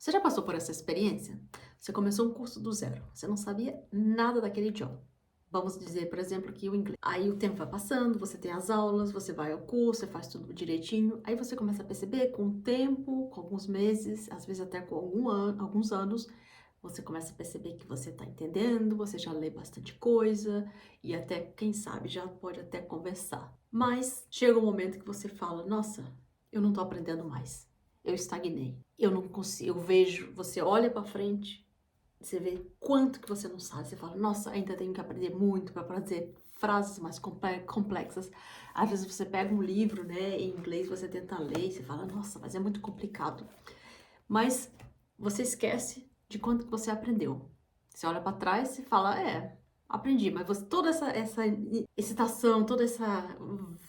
Você já passou por essa experiência? Você começou um curso do zero, você não sabia nada daquele idioma. Vamos dizer, por exemplo, que o inglês. Aí o tempo vai passando, você tem as aulas, você vai ao curso, você faz tudo direitinho. Aí você começa a perceber com o tempo, com alguns meses, às vezes até com alguns anos, você começa a perceber que você está entendendo, você já lê bastante coisa e até, quem sabe, já pode até conversar. Mas chega um momento que você fala: nossa, eu não estou aprendendo mais. Eu estagnei. Eu não consigo, eu vejo, você olha para frente, você vê quanto que você não sabe. Você fala: nossa, ainda tenho que aprender muito para fazer frases mais complexas. Às vezes você pega um livro, né, em inglês, você tenta ler e você fala: nossa, mas é muito complicado. Mas você esquece de quanto que você aprendeu. Você olha para trás e fala: aprendi, mas toda essa excitação, toda essa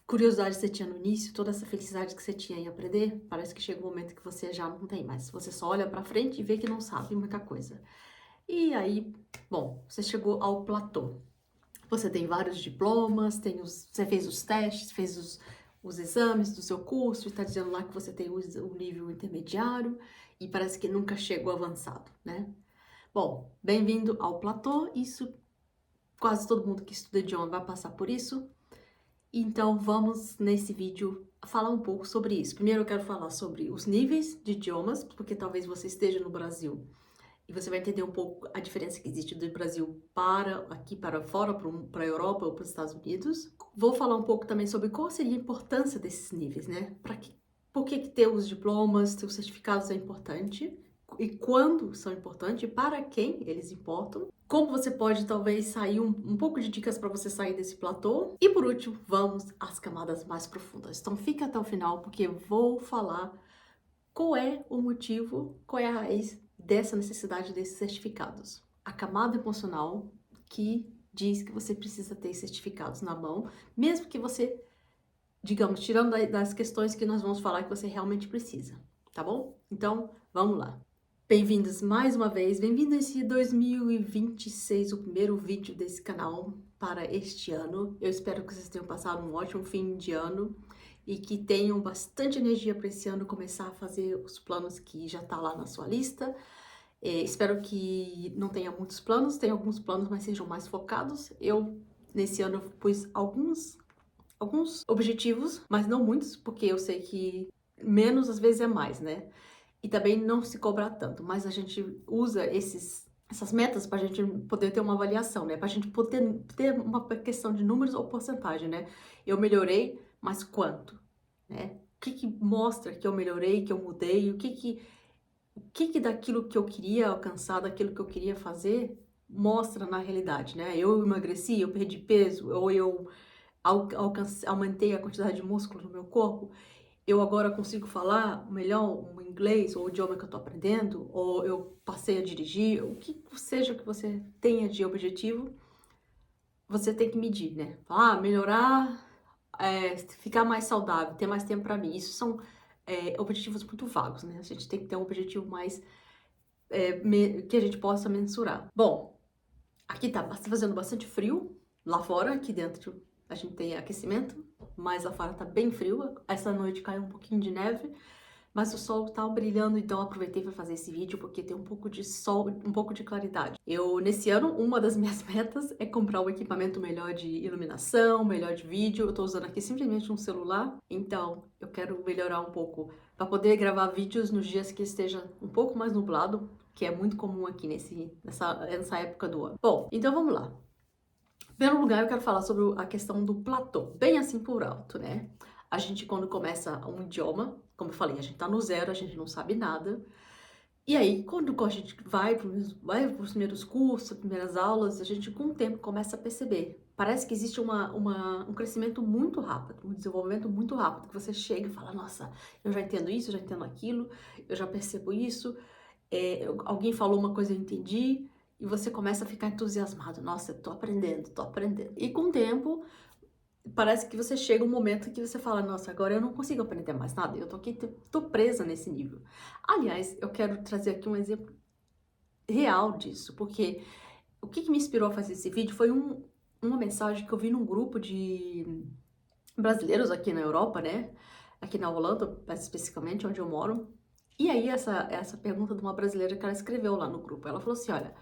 curiosidade que você tinha no início, toda essa felicidade que você tinha em aprender, parece que chega um momento que você já não tem mais. Você só olha para frente e vê que não sabe muita coisa. E aí, bom, você chegou ao platô. Você tem vários diplomas, você fez os testes, fez os exames do seu curso, está dizendo lá que você tem o nível intermediário e parece que nunca chegou avançado, né? Bom, bem-vindo ao platô. Isso, quase todo mundo que estuda idioma vai passar por isso. Então, vamos nesse vídeo falar um pouco sobre isso. Primeiro, eu quero falar sobre os níveis de idiomas, porque talvez você esteja no Brasil e você vai entender um pouco a diferença que existe do Brasil para aqui para fora, para a Europa ou para os Estados Unidos. Vou falar um pouco também sobre qual seria a importância desses níveis, né? Por que ter os diplomas, ter os certificados é importante e quando são importantes, e para quem eles importam. Como você pode talvez sair um pouco de dicas para você sair desse platô. E por último, vamos às camadas mais profundas. Então fica até o final porque eu vou falar qual é o motivo, qual é a raiz dessa necessidade desses certificados. A camada emocional que diz que você precisa ter certificados na mão, mesmo que você, digamos, tirando das questões que nós vamos falar que você realmente precisa, tá bom? Então, vamos lá. Bem-vindos mais uma vez, bem-vindo a esse 2026, o primeiro vídeo desse canal para este ano. Eu espero que vocês tenham passado um ótimo fim de ano e que tenham bastante energia para esse ano começar a fazer os planos que já tá lá na sua lista. Espero que não tenha muitos planos, tenha alguns planos, mas sejam mais focados. Nesse ano, pus alguns objetivos, mas não muitos, porque eu sei que menos às vezes é mais, né? E também não se cobrar tanto, mas a gente usa essas metas para a gente poder ter uma avaliação, né? Para a gente poder ter uma questão de números ou porcentagem, né? Eu melhorei, mas quanto, né? O que que mostra que eu melhorei, que eu mudei? O que que daquilo que eu queria alcançar, daquilo que eu queria fazer, mostra na realidade, né? Eu emagreci, eu perdi peso, ou eu aumentei a quantidade de músculo no meu corpo. Eu agora consigo falar melhor o inglês ou o idioma que eu tô aprendendo, ou eu passei a dirigir, o que seja que você tenha de objetivo, você tem que medir, né? Melhorar, ficar mais saudável, ter mais tempo para mim. Isso são objetivos muito vagos, né? A gente tem que ter um objetivo mais que a gente possa mensurar. Bom, aqui tá fazendo bastante frio, lá fora, aqui dentro a gente tem aquecimento, mas lá fora tá bem frio. Essa noite caiu um pouquinho de neve, mas o sol tá brilhando, então eu aproveitei para fazer esse vídeo porque tem um pouco de sol, um pouco de claridade. Nesse ano, uma das minhas metas é comprar um equipamento melhor de iluminação, melhor de vídeo. Eu tô usando aqui simplesmente um celular, então eu quero melhorar um pouco para poder gravar vídeos nos dias que esteja um pouco mais nublado, que é muito comum aqui nessa época do ano. Bom, então vamos lá. Em primeiro lugar, eu quero falar sobre a questão do platô, bem assim por alto, né? A gente, quando começa um idioma, como eu falei, a gente tá no zero, a gente não sabe nada. E aí, quando a gente vai para os primeiros cursos, primeiras aulas, a gente, com o tempo, começa a perceber. Parece que existe um crescimento muito rápido, um desenvolvimento muito rápido, que você chega e fala: nossa, eu já entendo isso, eu já entendo aquilo, eu já percebo isso, alguém falou uma coisa, eu entendi, e você começa a ficar entusiasmado. Nossa, eu tô aprendendo, tô aprendendo. E com o tempo, parece que você chega um momento que você fala: nossa, agora eu não consigo aprender mais nada, eu tô aqui, tô presa nesse nível. Aliás, eu quero trazer aqui um exemplo real disso, porque o que me inspirou a fazer esse vídeo foi uma mensagem que eu vi num grupo de brasileiros aqui na Europa, né? Aqui na Holanda, mais especificamente, onde eu moro. E aí, essa pergunta de uma brasileira que ela escreveu lá no grupo, ela falou assim, olha,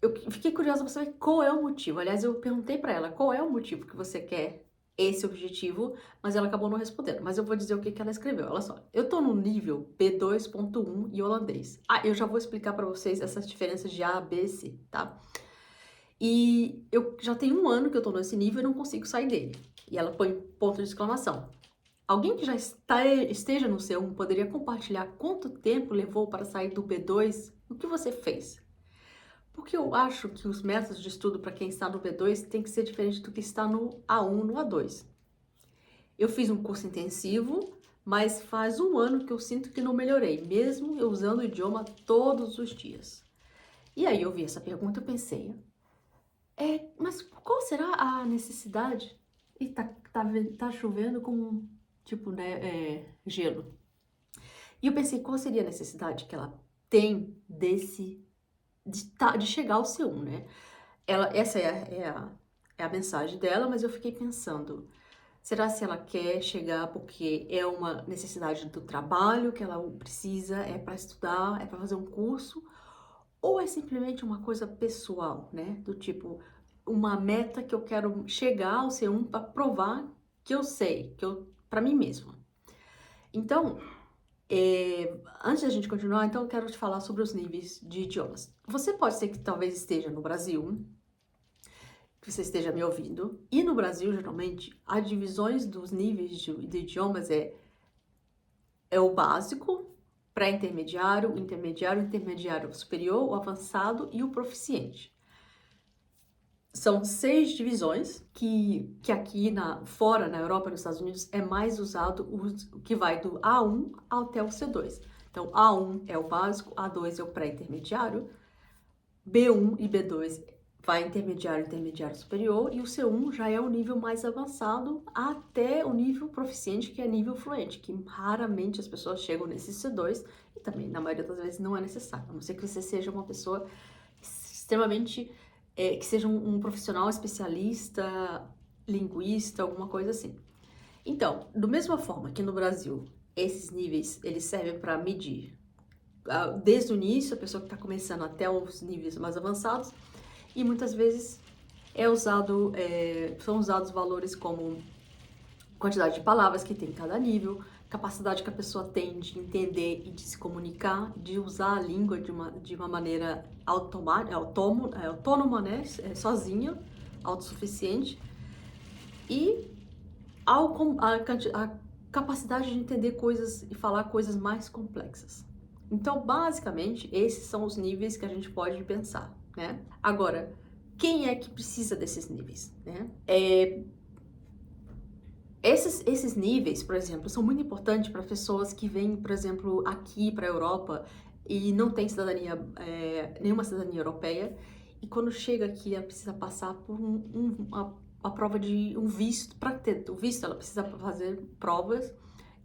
eu fiquei curiosa para saber qual é o motivo. Aliás, eu perguntei para ela qual é o motivo que você quer esse objetivo, mas ela acabou não respondendo. Mas eu vou dizer o que ela escreveu. Olha só, eu tô no nível B2.1 e holandês. Ah, eu já vou explicar para vocês essas diferenças de A, B, C, tá? E eu já tenho 1 ano que eu tô nesse nível e não consigo sair dele. E ela põe ponto de exclamação. Alguém que já esteja no C1 poderia compartilhar quanto tempo levou para sair do B2? O que você fez? Porque eu acho que os métodos de estudo para quem está no B2 tem que ser diferente do que está no A1, no A2. Eu fiz um curso intensivo, mas faz 1 ano que eu sinto que não melhorei, mesmo eu usando o idioma todos os dias. E aí eu vi essa pergunta e pensei, mas qual será a necessidade? E tá chovendo com, tipo, né, gelo. E eu pensei, qual seria a necessidade que ela tem de chegar ao C1, né? Essa é a mensagem dela, mas eu fiquei pensando, será se ela quer chegar porque é uma necessidade do trabalho que ela precisa, é para estudar, é para fazer um curso, ou é simplesmente uma coisa pessoal, né? Do tipo, uma meta que eu quero chegar ao C1 para provar que eu sei, para mim mesma. Então, antes da gente continuar, então eu quero te falar sobre os níveis de idiomas. Você pode ser que talvez esteja no Brasil, que você esteja me ouvindo, e no Brasil, geralmente, as divisões dos níveis de idiomas é o básico, pré-intermediário, intermediário, intermediário superior, o avançado e o proficiente. São 6 divisões que aqui fora, na Europa e nos Estados Unidos, é mais usado o que vai do A1 até o C2. Então, A1 é o básico, A2 é o pré-intermediário, B1 e B2 vai intermediário, intermediário superior, e o C1 já é o nível mais avançado até o nível proficiente, que é nível fluente, que raramente as pessoas chegam nesse C2, e também, na maioria das vezes, não é necessário, a não ser que você seja uma pessoa extremamente que seja um profissional especialista, linguista, alguma coisa assim. Então, da mesma forma que no Brasil, esses níveis, eles servem para medir desde o início, a pessoa que está começando até os níveis mais avançados, e muitas vezes são usados valores como quantidade de palavras que tem em cada nível, capacidade que a pessoa tem de entender e de se comunicar, de usar a língua de uma maneira autônoma, né, sozinha, autossuficiente, e a capacidade de entender coisas e falar coisas mais complexas. Então, basicamente, esses são os níveis que a gente pode pensar, né? Agora, quem é que precisa desses níveis, né? Esses níveis, por exemplo, são muito importantes para pessoas que vêm, por exemplo, aqui para a Europa e não tem nenhuma cidadania europeia, e quando chega aqui ela precisa passar por uma prova de um visto. Para ter o visto, ela precisa fazer provas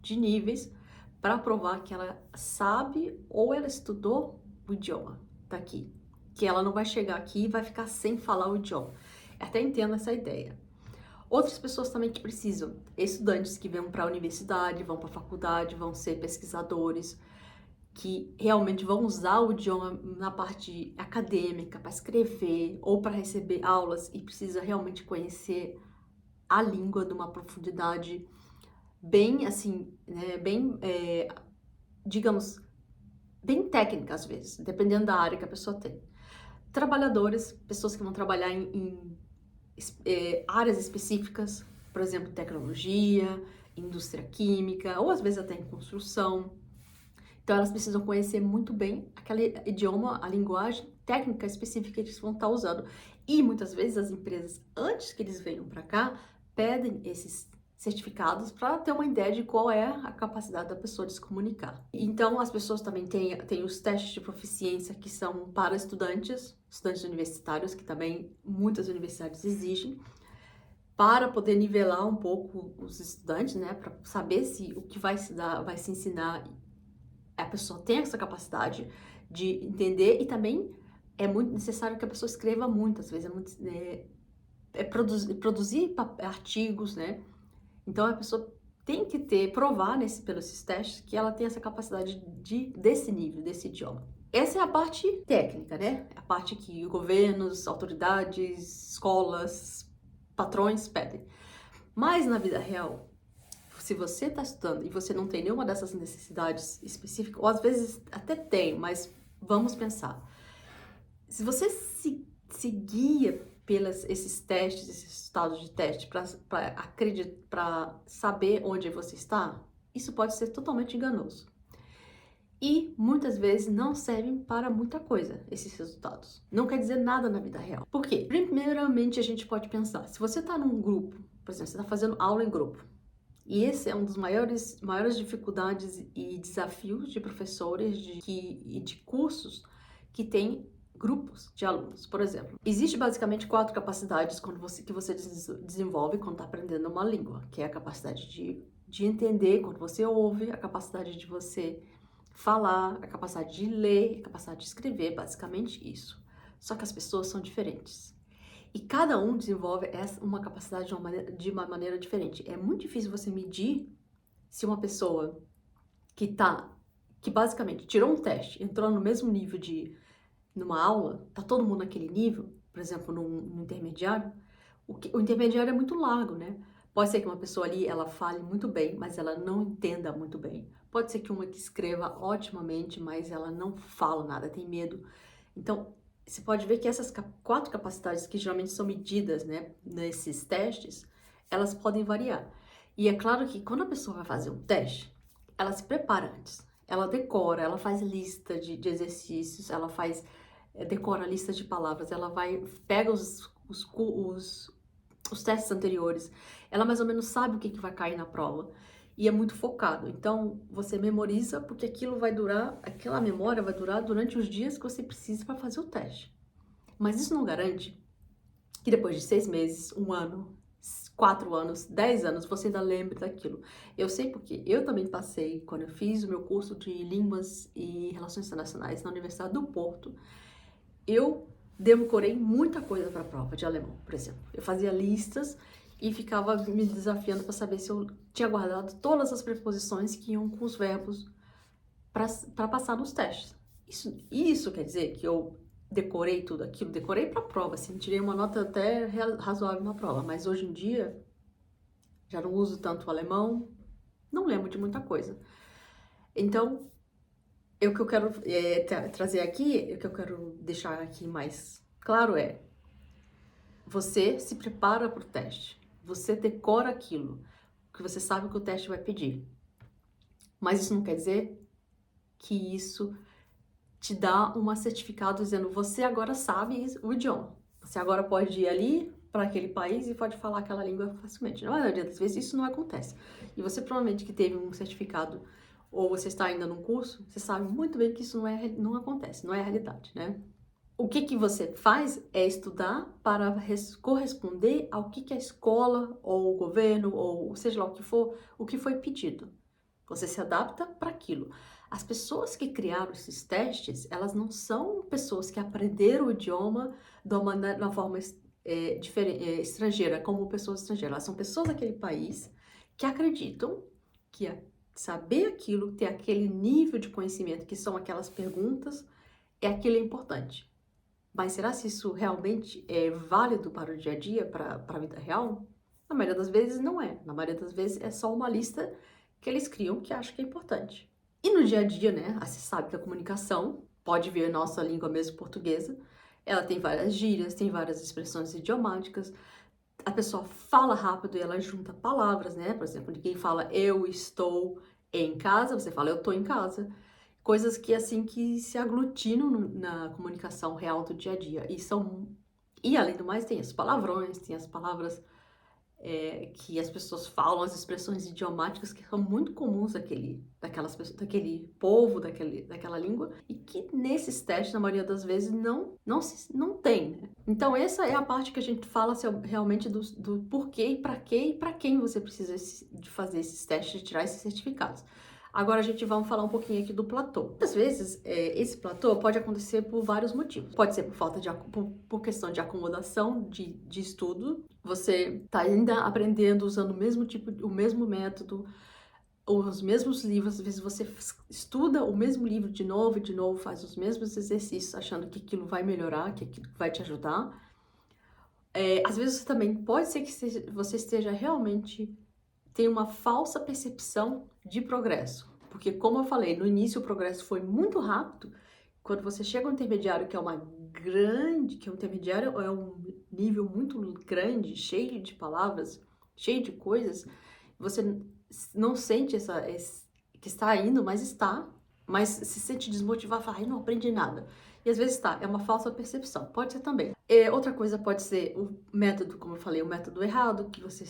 de níveis para provar que ela sabe ou ela estudou o idioma daqui, que ela não vai chegar aqui e vai ficar sem falar o idioma. Eu até entendo essa ideia. Outras pessoas também que precisam, estudantes que vão para a universidade, vão para a faculdade, vão ser pesquisadores, que realmente vão usar o idioma na parte acadêmica para escrever ou para receber aulas e precisa realmente conhecer a língua de uma profundidade bem assim, né, digamos, bem técnica às vezes, dependendo da área que a pessoa tem. Trabalhadores, pessoas que vão trabalhar em áreas específicas, por exemplo, tecnologia, indústria química, ou às vezes até em construção. Então elas precisam conhecer muito bem aquele idioma, a linguagem técnica específica que eles vão estar usando. E muitas vezes as empresas, antes que eles venham para cá, pedem esses certificados para ter uma ideia de qual é a capacidade da pessoa de se comunicar. Então as pessoas também têm os testes de proficiência que são para estudantes universitários, que também muitas universidades exigem, para poder nivelar um pouco os estudantes, né, para saber se o que vai se ensinar, a pessoa tem essa capacidade de entender, e também é muito necessário que a pessoa escreva muito, às vezes produzir artigos, né, então a pessoa tem que provar pelos esses testes que ela tem essa capacidade desse nível, desse idioma. Essa é a parte técnica, né? A parte que governos, autoridades, escolas, patrões pedem. Mas na vida real, se você está estudando e você não tem nenhuma dessas necessidades específicas, ou às vezes até tem, mas vamos pensar. Se você se guia pelos esses testes, esses estados de teste, para saber onde você está, isso pode ser totalmente enganoso. E muitas vezes não servem para muita coisa, esses resultados. Não quer dizer nada na vida real. Por quê? Primeiramente, a gente pode pensar, se você está num grupo, por exemplo, você está fazendo aula em grupo, e esse é um dos maiores dificuldades e desafios de professores e de cursos que tem grupos de alunos. Por exemplo, existe basicamente 4 capacidades que você desenvolve quando está aprendendo uma língua, que é a capacidade de entender quando você ouve, a capacidade de você falar, a capacidade de ler, a capacidade de escrever, basicamente isso. Só que as pessoas são diferentes. E cada um desenvolve uma capacidade de uma maneira diferente. É muito difícil você medir se uma pessoa que basicamente tirou um teste, entrou no mesmo nível numa aula, tá todo mundo naquele nível, por exemplo, no intermediário. O intermediário é muito largo, né? Pode ser que uma pessoa ali, ela fale muito bem, mas ela não entenda muito bem. Pode ser que uma que escreva otimamente, mas ela não fala nada, tem medo. Então, você pode ver que essas 4 capacidades que geralmente são medidas, né, nesses testes, elas podem variar. E é claro que quando a pessoa vai fazer um teste, ela se prepara antes. Ela decora, ela faz lista de exercícios, ela decora a lista de palavras, ela pega os testes anteriores, ela mais ou menos sabe o que vai cair na prova. E é muito focado. Então, você memoriza porque aquela memória vai durar durante os dias que você precisa para fazer o teste. Mas isso não garante que depois de 6 meses, 1 ano, 4 anos, 10 anos, você ainda lembre daquilo. Eu sei porque eu também passei, quando eu fiz o meu curso de Línguas e Relações Internacionais na Universidade do Porto, eu decorei muita coisa para a prova de alemão, por exemplo. Eu fazia listas e ficava me desafiando para saber se eu tinha guardado todas as preposições que iam com os verbos para passar nos testes. Isso quer dizer que eu decorei tudo aquilo, decorei para a prova, assim, tirei uma nota até razoável na prova, mas hoje em dia já não uso tanto o alemão, não lembro de muita coisa. Então, o que eu quero trazer aqui, o que eu quero deixar aqui mais claro é: você se prepara para o teste, você decora aquilo, que você sabe o que o teste vai pedir. Mas isso não quer dizer que isso te dá um certificado dizendo você agora sabe o idioma. Você agora pode ir ali para aquele país e pode falar aquela língua facilmente. Na maioria das vezes isso não acontece. E você provavelmente que teve um certificado ou você está ainda num curso, você sabe muito bem que isso não acontece, não é a realidade, né? O que você faz é estudar para corresponder ao que a escola, ou o governo, ou seja lá o que foi pedido. Você se adapta para aquilo. As pessoas que criaram esses testes, elas não são pessoas que aprenderam o idioma de uma forma estrangeira, como pessoas estrangeiras. Elas são pessoas daquele país que acreditam que saber aquilo, ter aquele nível de conhecimento, que são aquelas perguntas, aquilo é importante. Mas será se isso realmente é válido para o dia a dia, para a vida real? Na maioria das vezes não é. Na maioria das vezes é só uma lista que eles criam que acham que é importante. E no dia a dia, né, você sabe que a comunicação, pode ver a nossa língua mesmo portuguesa, ela tem várias gírias, tem várias expressões idiomáticas, a pessoa fala rápido e ela junta palavras, né? Por exemplo, ninguém fala eu estou em casa, você fala eu estou em casa. Coisas que assim que se aglutinam na comunicação real do dia a dia. E além do mais, tem os palavrões, tem as palavras que as pessoas falam, as expressões idiomáticas que são muito comuns daquele povo, daquela língua, e que nesses testes, na maioria das vezes, não tem, né? Então, essa é a parte que a gente fala realmente do porquê e para quem você precisa de fazer esses testes, de tirar esses certificados. Agora a gente vai falar um pouquinho aqui do platô. Às vezes, esse platô pode acontecer por vários motivos. Pode ser por falta de por questão de acomodação de estudo. Você está ainda aprendendo usando o mesmo tipo, o mesmo método, os mesmos livros. Às vezes você estuda o mesmo livro de novo e de novo, faz os mesmos exercícios, achando que aquilo vai melhorar, que aquilo vai te ajudar. Às vezes também pode ser que você esteja realmente tem uma falsa percepção de progresso. Porque, como eu falei, no início o progresso foi muito rápido. Quando você chega ao intermediário, que é que o intermediário é um nível muito grande, cheio de palavras, cheio de coisas, você não sente que está indo, mas se sente desmotivado, fala, ai, não aprendi nada. E às vezes é uma falsa percepção, pode ser também. Outra coisa pode ser o método, como eu falei, o método errado, que você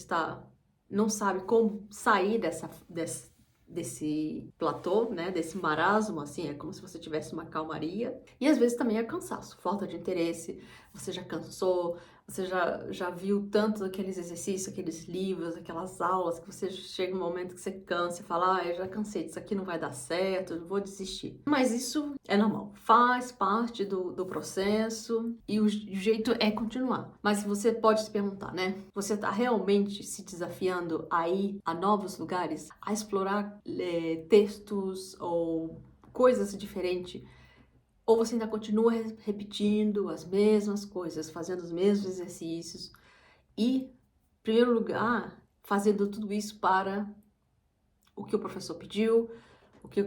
não sabe como sair desse platô, né, desse marasmo, assim, é como se você tivesse uma calmaria. E às vezes também é cansaço, falta de interesse, você já cansou, você já viu tanto aqueles exercícios, aqueles livros, aquelas aulas, que você chega um momento que você cansa e fala, ah, eu já cansei disso aqui, não vai dar certo, eu vou desistir. Mas isso é normal, faz parte do processo e o jeito é continuar. Mas você pode se perguntar, né? Você está realmente se desafiando a ir a novos lugares, a explorar textos ou coisas diferentes? Ou você ainda continua repetindo as mesmas coisas, fazendo os mesmos exercícios e, em primeiro lugar, fazendo tudo isso para o que o professor pediu, o que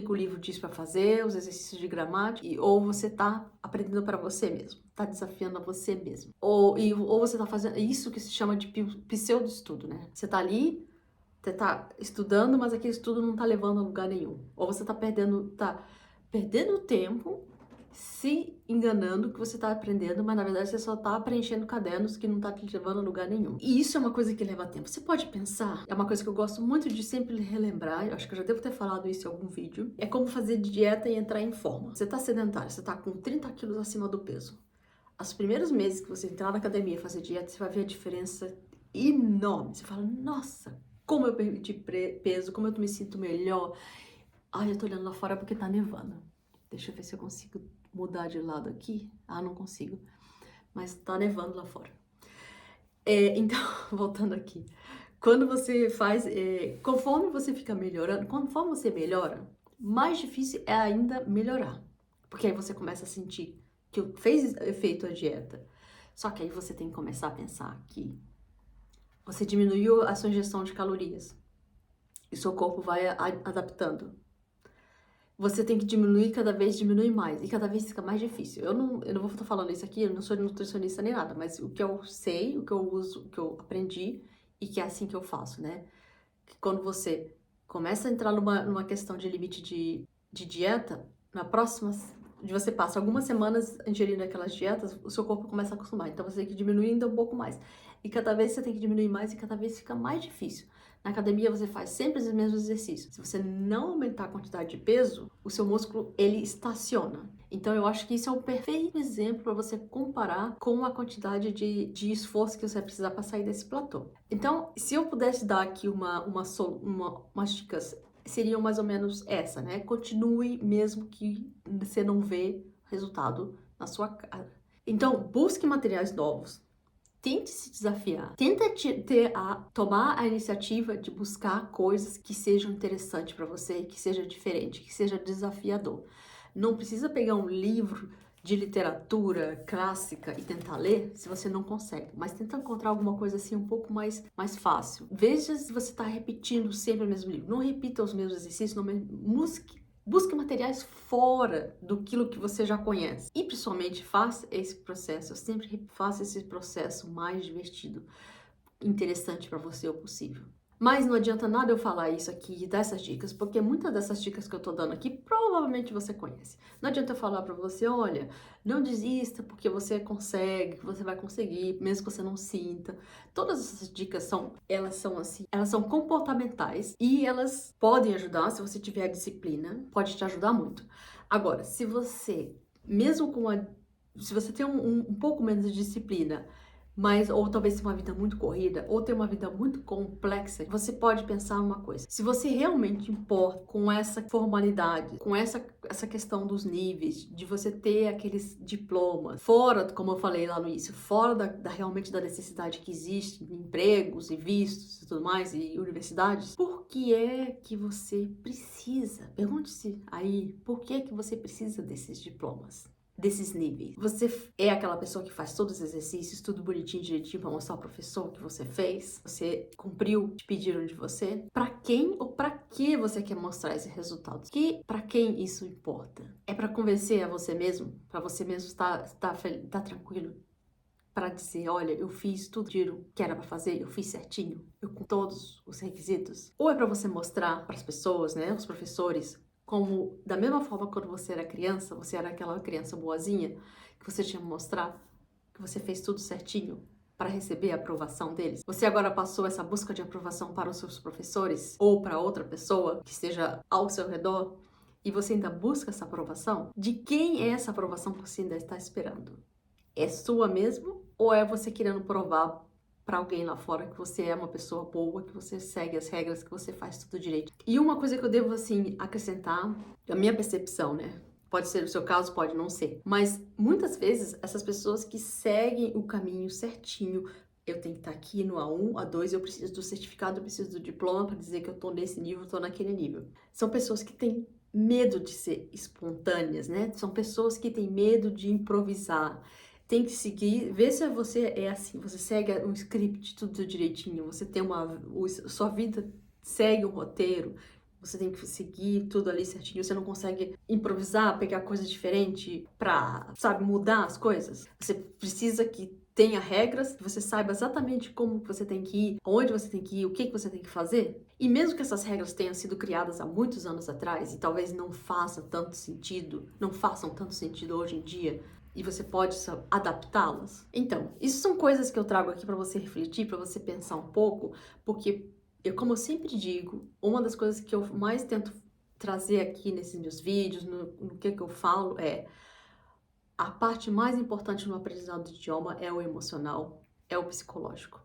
o livro diz para fazer, os exercícios de gramática, ou você está aprendendo para você mesmo, está desafiando a você mesmo. Ou você está fazendo isso que se chama de pseudo-estudo, né? Você está ali, você está estudando, mas aquele estudo não está levando a lugar nenhum. Ou você está perdendo tempo se enganando que você está aprendendo, mas na verdade você só está preenchendo cadernos que não está te levando a lugar nenhum. E isso é uma coisa que leva tempo. Você pode pensar, é uma coisa que eu gosto muito de sempre relembrar, eu acho que eu já devo ter falado isso em algum vídeo, é como fazer dieta e entrar em forma. Você está sedentário, você está com 30 quilos acima do peso. Os primeiros meses que você entrar na academia e fazer dieta, você vai ver a diferença enorme. Você fala, nossa, como eu perdi peso, como eu me sinto melhor. Ai, eu tô olhando lá fora porque tá nevando. Deixa eu ver se eu consigo mudar de lado aqui. Ah, não consigo. Mas tá nevando lá fora. Então, voltando aqui. Quando você conforme você fica melhorando, conforme você melhora, mais difícil é ainda melhorar. Porque aí você começa a sentir que fez efeito a dieta. Só que aí você tem que começar a pensar que você diminuiu a sua ingestão de calorias. E seu corpo vai adaptando. Você tem que diminuir, cada vez diminui mais. E cada vez fica mais difícil. Eu não vou estar falando isso aqui, eu não sou nutricionista nem nada, mas o que eu sei, o que eu uso, o que eu aprendi, e que é assim que eu faço, né? Que quando você começa a entrar numa questão de limite de dieta, na próxima, você passa algumas semanas ingerindo aquelas dietas, o seu corpo começa a acostumar. Então você tem que diminuir ainda um pouco mais. E cada vez você tem que diminuir mais e cada vez fica mais difícil. Na academia você faz sempre os mesmos exercícios. Se você não aumentar a quantidade de peso, o seu músculo ele estaciona. Então eu acho que isso é um perfeito exemplo para você comparar com a quantidade de esforço que você vai precisar para sair desse platô. Então, se eu pudesse dar aqui umas dicas, seriam mais ou menos essa, né? Continue mesmo que você não vê resultado na sua cara. Então, busque materiais novos. Tente se desafiar. Tenta tomar a iniciativa de buscar coisas que sejam interessantes para você, que seja diferente, que seja desafiador. Não precisa pegar um livro de literatura clássica e tentar ler se você não consegue, mas tenta encontrar alguma coisa assim um pouco mais fácil. Veja se você está repetindo sempre o mesmo livro. Não repita os mesmos exercícios, busque materiais fora do que você já conhece. E principalmente faça esse processo, eu sempre faço esse processo mais divertido, interessante para você o possível. Mas não adianta nada eu falar isso aqui e dar essas dicas, porque muitas dessas dicas que eu tô dando aqui, provavelmente você conhece. Não adianta eu falar para você, olha, não desista porque você consegue, que você vai conseguir, mesmo que você não sinta. Todas essas dicas elas são comportamentais e elas podem ajudar se você tiver a disciplina, pode te ajudar muito. Agora, se você, se você tem um pouco menos de disciplina, Mas, ou talvez ter uma vida muito corrida, ou ter uma vida muito complexa, você pode pensar uma coisa. Se você realmente importa com essa formalidade, com essa questão dos níveis, de você ter aqueles diplomas, fora, como eu falei lá no início, fora realmente da necessidade que existe de empregos e vistos e tudo mais, e universidades, por que é que você precisa? Pergunte-se aí, por que é que você precisa desses diplomas? Desses níveis. Você é aquela pessoa que faz todos os exercícios, tudo bonitinho, direitinho, para mostrar ao professor que você fez, você cumpriu, te pediram de você. Para quem ou para que você quer mostrar esse resultado? Para quem isso importa? É para convencer a você mesmo, para você mesmo estar tranquilo, para dizer, olha, eu fiz tudo que era para fazer, eu fiz certinho, eu com todos os requisitos? Ou é para você mostrar para as pessoas, né, os professores, como da mesma forma quando você era criança, você era aquela criança boazinha, que você tinha que mostrar que você fez tudo certinho para receber a aprovação deles? Você agora passou essa busca de aprovação para os seus professores ou para outra pessoa que esteja ao seu redor e você ainda busca essa aprovação? De quem é essa aprovação que você ainda está esperando? É sua mesmo? Ou é você querendo provar para alguém lá fora que você é uma pessoa boa, que você segue as regras, que você faz tudo direito? E uma coisa que eu devo, assim, acrescentar, a minha percepção, né? Pode ser o seu caso, pode não ser. Mas muitas vezes, essas pessoas que seguem o caminho certinho, eu tenho que estar aqui no A1, A2, eu preciso do certificado, eu preciso do diploma para dizer que eu tô nesse nível, tô naquele nível. São pessoas que têm medo de ser espontâneas, né? São pessoas que têm medo de improvisar. Tem que seguir, ver se você é assim, você segue um script, tudo direitinho, você tem sua vida segue um roteiro, você tem que seguir tudo ali certinho, você não consegue improvisar, pegar coisa diferente pra, sabe, mudar as coisas. Você precisa que tenha regras, que você saiba exatamente como você tem que ir, onde você tem que ir, o que você tem que fazer. E mesmo que essas regras tenham sido criadas há muitos anos atrás e talvez não façam tanto sentido hoje em dia, e você pode adaptá-las. Então, isso são coisas que eu trago aqui para você refletir, para você pensar um pouco, porque como eu sempre digo, uma das coisas que eu mais tento trazer aqui nesses meus vídeos, no que eu falo, é a parte mais importante no aprendizado do idioma é o emocional, é o psicológico.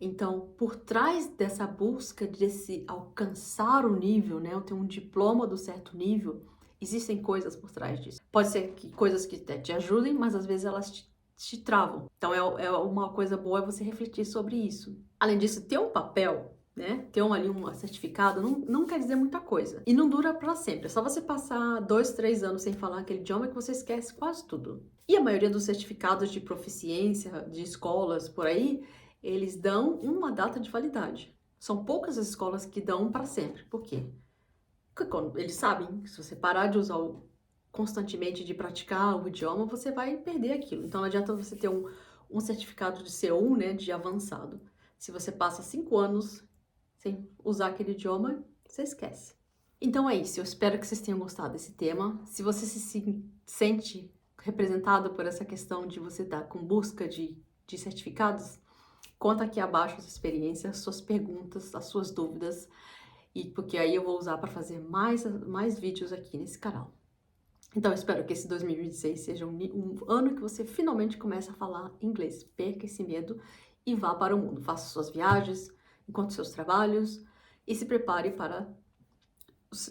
Então, por trás dessa busca desse alcançar o nível, né, eu ter um diploma do certo nível, existem coisas por trás disso. Pode ser que coisas que te ajudem, mas às vezes elas te travam. Então, é uma coisa boa você refletir sobre isso. Além disso, ter um papel, né, ter um certificado não quer dizer muita coisa. E não dura para sempre. É só você passar 2, 3 anos sem falar aquele idioma que você esquece quase tudo. E a maioria dos certificados de proficiência de escolas por aí, eles dão uma data de validade. São poucas as escolas que dão para sempre. Por quê? Porque quando eles sabem que se você parar de usar constantemente, de praticar o idioma, você vai perder aquilo. Então não adianta você ter um certificado de C1, né, de avançado. Se você passa 5 anos sem usar aquele idioma, você esquece. Então é isso, eu espero que vocês tenham gostado desse tema. Se você se sente representado por essa questão de você estar com busca de certificados, conta aqui abaixo a sua experiência, suas perguntas, as suas dúvidas, e porque aí eu vou usar para fazer mais vídeos aqui nesse canal. Então eu espero que esse 2026 seja um ano que você finalmente comece a falar inglês. Perca esse medo e vá para o mundo. Faça suas viagens, encontre seus trabalhos e se prepare para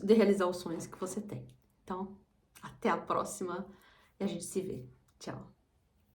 realizar os sonhos que você tem. Então, até a próxima e a gente se vê. Tchau!